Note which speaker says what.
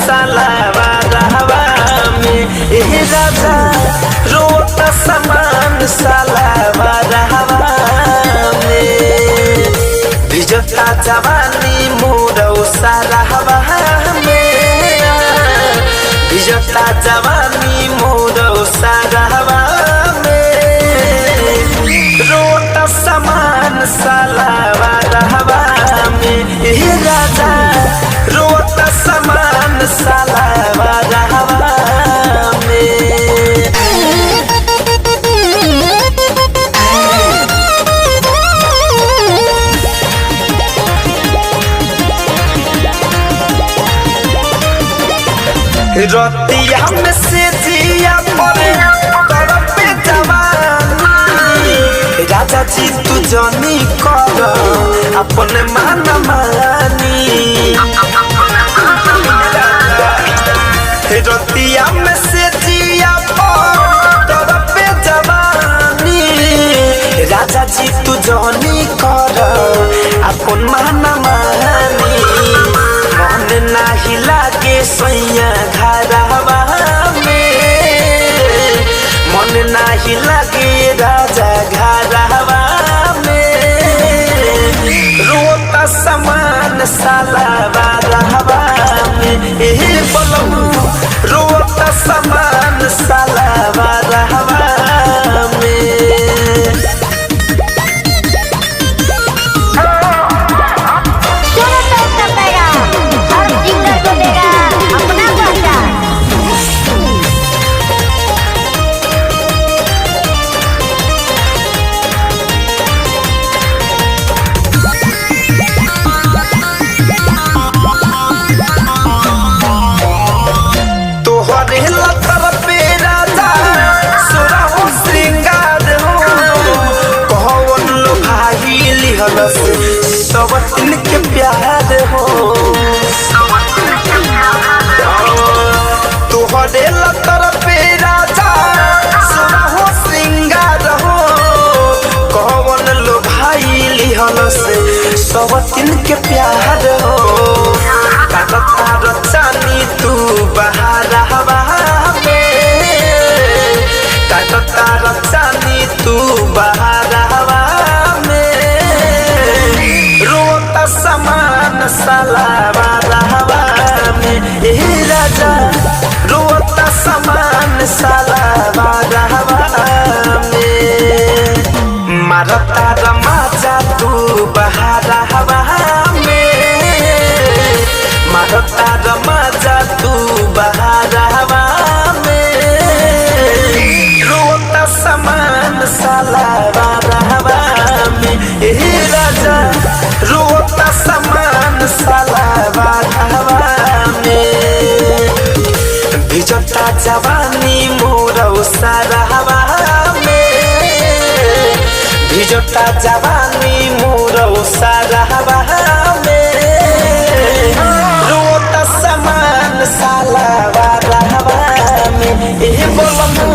Speaker 1: सालावा रहवा में ए राजा रोता समान सालावा रहवा में भिजता जवानी मोरौ सालावा में भिजता जवानी मोरौ सालावा रोता समान सालावा रहवा में ए राजा रोता समान सालावा रहवा में रतिया में से जिया परे तड़पे जवानी राजा जी तू जानी कर अपने मान मानी रतिया में से जिया तड़पे जवानी राजा जी तू जानी कर अपन मान मानी मन नाही लागे सैया घरवा में मन नाही लागे राजा घरवा में रोता समान सालावा रहवा में ए बलमु रोता समान सालावा रहवा में सब दिन के प्यार हो तुहरे लतर पे राजा सुरहो श्रृंगार हो कौन लो भाई लिहल से सब दिन के प्यार हो तार चानी तू बहार हवा में तार चानी तू बहार हवा समान सालावा रहवा में ए राजा रोता समान सालावा रहवा में मारता रमाजा तू बहार हवा में मारता रमाजा तू बहार हवा में रोता समान सालावा रहवा में ए राजा रोता समान सालावा रहवा में भिजता जवानी मोरौ सालावा में भिजता जवानी मोरौ सालावा में रोता समान सालावा रहवा में ए बोलम